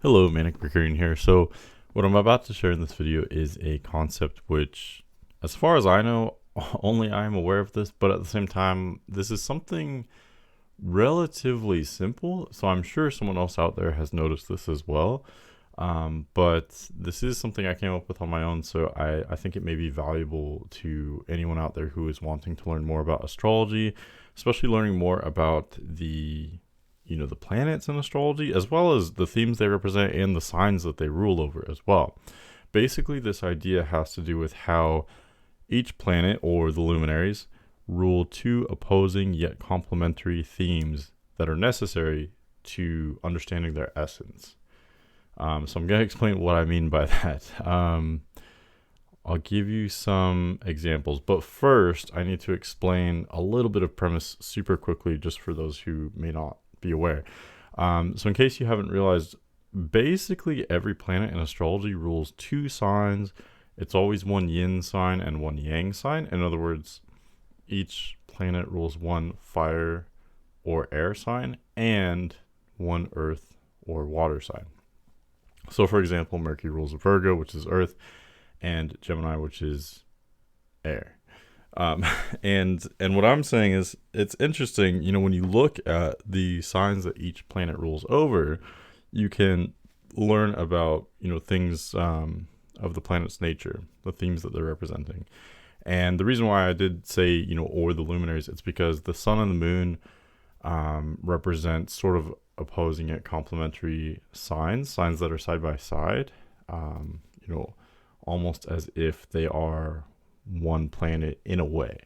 Hello, manic.mercurian here. So what I'm about to share in this video is a concept which, as far as I know, only I am aware of this, but at the same time, this is something relatively simple. So I'm sure someone else out there has noticed this as well. But this is something I came up with on my own, so I think it may be valuable to anyone out there who is wanting to learn more about astrology, especially learning more about the planets in astrology, as well as the themes they represent and the signs that they rule over as well. Basically, this idea has to do with how each planet, or the luminaries, rule two opposing yet complementary themes that are necessary to understanding their essence. So I'm going to explain what I mean by that. I'll give you some examples, but first I need to explain a little bit of premise super quickly, just for those who may not be aware. So in case you haven't realized, basically every planet in astrology rules two signs. It's always one yin sign and one yang sign. In other words, each planet rules one fire or air sign and one earth or water sign. So for example, Mercury rules Virgo, which is earth, and Gemini, which is air. And what I'm saying is, it's interesting, when you look at the signs that each planet rules over, you can learn about, things of the planet's nature, the themes that they're representing. And the reason why I did say, or the luminaries, it's because the sun and the moon represent sort of opposing yet complementary signs that are side by side, almost as if they are one planet in a way.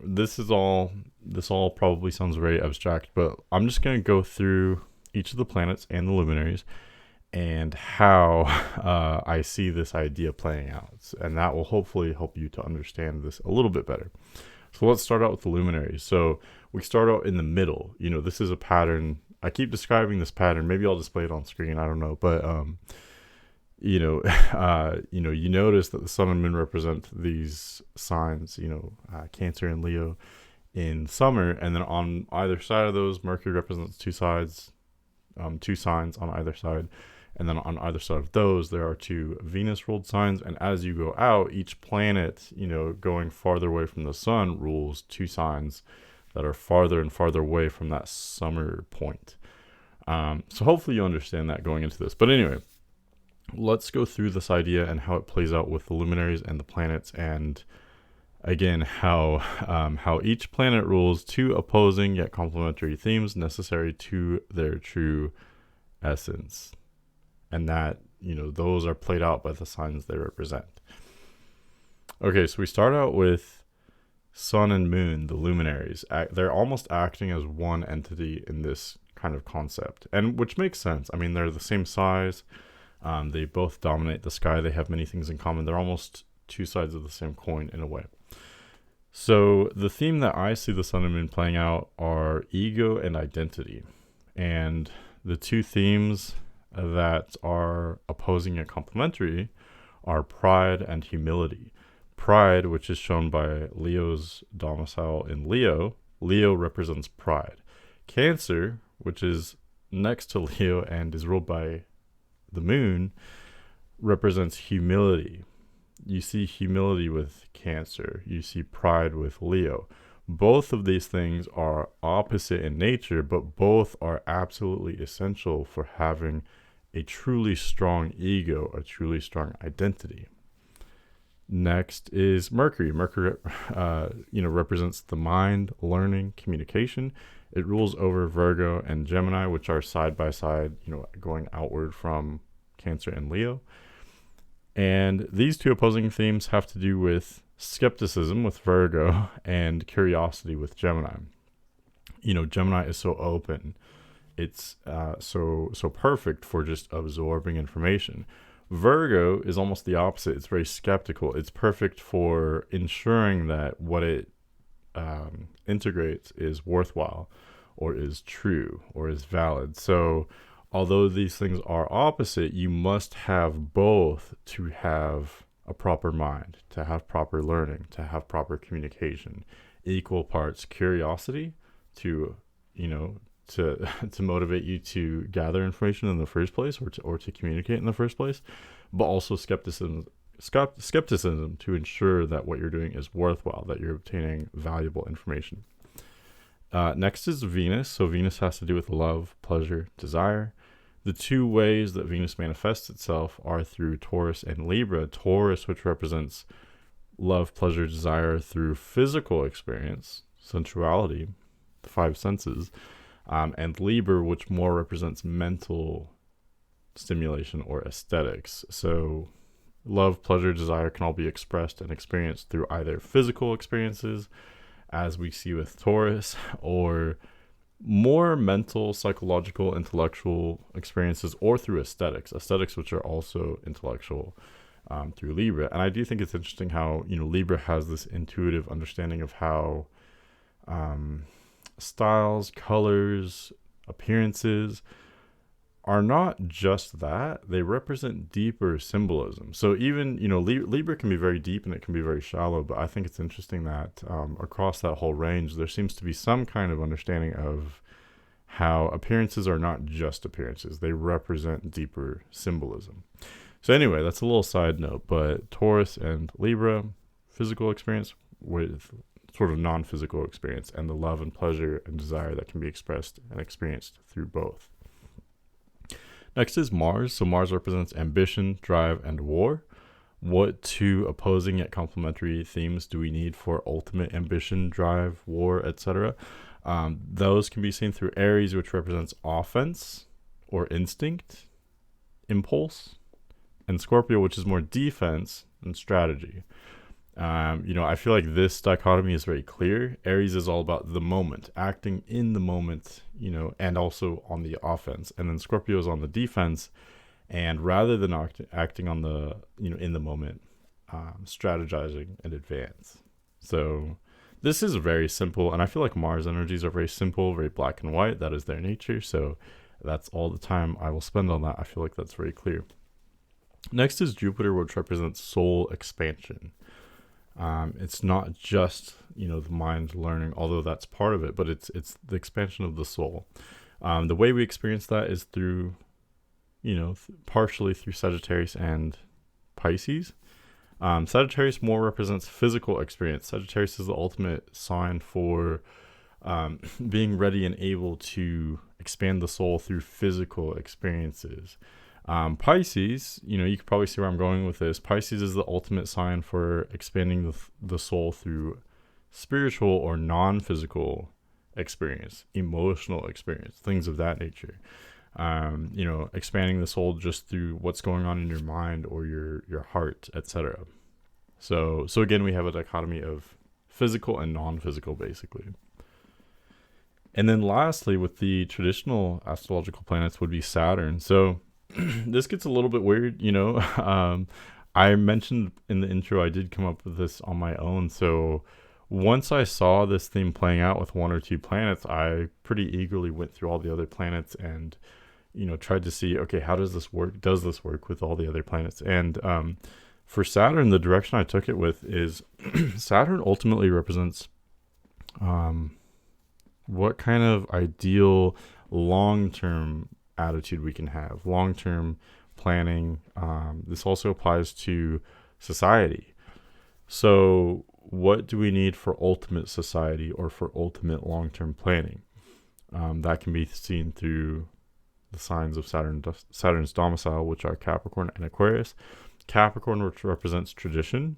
This all probably sounds very abstract, but I'm just going to go through each of the planets and the luminaries and how I see this idea playing out, and that will hopefully help you to understand this a little bit better. So let's start out with the luminaries. So we start out in the middle. This is a pattern. I keep describing this pattern. Maybe I'll display it on screen. I don't know, but you notice that the sun and moon represent these signs, Cancer and Leo in summer, and then on either side of those, Mercury represents two signs on either side, and then on either side of those, there are two Venus ruled signs. And as you go out, each planet, going farther away from the sun, rules two signs that are farther and farther away from that summer point. So hopefully you understand that going into this. But anyway, let's go through this idea and how it plays out with the luminaries and the planets, and again how each planet rules two opposing yet complementary themes necessary to their true essence, and that those are played out by the signs they represent. Okay, so we start out with sun and moon, the luminaries. They're almost acting as one entity in this kind of concept, and which makes sense. I mean, they're the same size. They both dominate the sky. They have many things in common. They're almost two sides of the same coin in a way. So the theme that I see the sun and moon playing out are ego and identity. And the two themes that are opposing and complementary are pride and humility. Pride, which is shown by Leo's domicile in Leo. Leo represents pride. Cancer, which is next to Leo and is ruled by the moon, represents humility. You see humility with Cancer. You see pride with Leo. Both of these things are opposite in nature, but both are absolutely essential for having a truly strong ego, a truly strong identity. Next is Mercury. Mercury, represents the mind, learning, communication. It rules over Virgo and Gemini, which are side by side, going outward from Cancer and Leo. And these two opposing themes have to do with skepticism with Virgo and curiosity with Gemini. Gemini is so open. It's so perfect for just absorbing information. Virgo is almost the opposite. It's very skeptical. It's perfect for ensuring that what it integrates is worthwhile, or is true, or is valid. So although these things are opposite, you must have both to have a proper mind, to have proper learning, to have proper communication. Equal parts curiosity to to to motivate you to gather information in the first place, or to communicate in the first place, but also skepticism to ensure that what you're doing is worthwhile, that you're obtaining valuable information. Next is Venus. So Venus has to do with love, pleasure, desire. The two ways that Venus manifests itself are through Taurus and Libra. Taurus, which represents love, pleasure, desire through physical experience, sensuality, the five senses, and Libra, which more represents mental stimulation or aesthetics. So love, pleasure, desire can all be expressed and experienced through either physical experiences, as we see with Taurus, or more mental, psychological, intellectual experiences, or through aesthetics which are also intellectual, through Libra. And I do think it's interesting how, Libra has this intuitive understanding of how styles, colors, appearances are not just that, they represent deeper symbolism. So even, Libra can be very deep and it can be very shallow, but I think it's interesting that across that whole range, there seems to be some kind of understanding of how appearances are not just appearances, they represent deeper symbolism. So anyway, that's a little side note, but Taurus and Libra, physical experience with sort of non-physical experience, and the love and pleasure and desire that can be expressed and experienced through both. Next is Mars. So Mars represents ambition, drive, and war. What two opposing yet complementary themes do we need for ultimate ambition, drive, war, etc.? Those can be seen through Aries, which represents offense or instinct, impulse, and Scorpio, which is more defense and strategy. I feel like this dichotomy is very clear. Aries is all about the moment, acting in the moment, and also on the offense. And then Scorpio is on the defense, and rather than acting on the, in the moment, strategizing in advance. So this is very simple, and I feel like Mars energies are very simple, very black and white. That is their nature. So that's all the time I will spend on that. I feel like that's very clear. Next is Jupiter, which represents soul expansion. It's not just, the mind learning, although that's part of it, but it's the expansion of the soul. The way we experience that is through, partially through Sagittarius and Pisces. Sagittarius more represents physical experience. Sagittarius is the ultimate sign for being ready and able to expand the soul through physical experiences. Pisces, you could probably see where I'm going with this. Pisces is the ultimate sign for expanding the soul through spiritual or non-physical experience, emotional experience, things of that nature. Expanding the soul just through what's going on in your mind or your heart, etc. So again, we have a dichotomy of physical and non-physical, basically. And then lastly, with the traditional astrological planets would be Saturn. So this gets a little bit weird, I mentioned in the intro I did come up with this on my own. So once I saw this theme playing out with one or two planets, I pretty eagerly went through all the other planets and, tried to see, okay, how does this work? Does this work with all the other planets? And for Saturn, the direction I took it with is Saturn ultimately represents what kind of ideal long-term attitude we can have, long-term planning. This also applies to society. So what do we need for ultimate society or for ultimate long-term planning? That can be seen through the signs of Saturn's domicile, which are Capricorn and Aquarius. Capricorn, which represents tradition,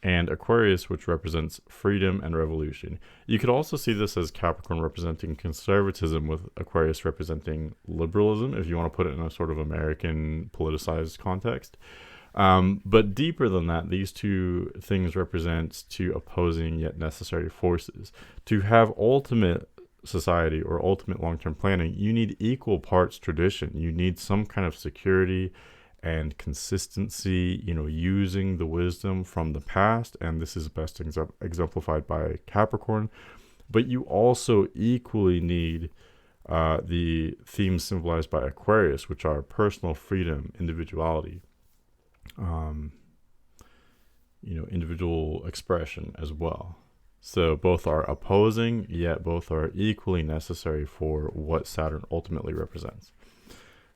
and Aquarius, which represents freedom and revolution. You could also see this as Capricorn representing conservatism with Aquarius representing liberalism, if you want to put it in a sort of American politicized context. But deeper than that, these two things represent two opposing yet necessary forces. To have ultimate society or ultimate long-term planning, you need equal parts tradition. You need some kind of security and consistency, using the wisdom from the past, and this is best exemplified by Capricorn. But you also equally need the themes symbolized by Aquarius, which are personal freedom, individuality, individual expression as well. So both are opposing, yet both are equally necessary for what Saturn ultimately represents.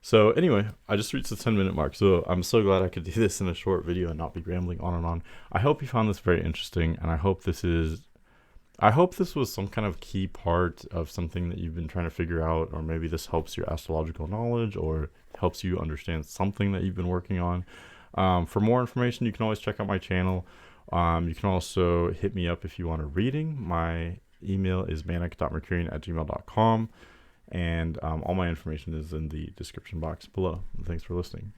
So anyway, I just reached the 10-minute mark, so I'm so glad I could do this in a short video and not be rambling on and on. I hope you found this very interesting, and I hope this was some kind of key part of something that you've been trying to figure out, or maybe this helps your astrological knowledge or helps you understand something that you've been working on. For more information, you can always check out my channel. You can also hit me up if you want a reading. My email is manic.mercurian@gmail.com. And all my information is in the description box below. Thanks for listening.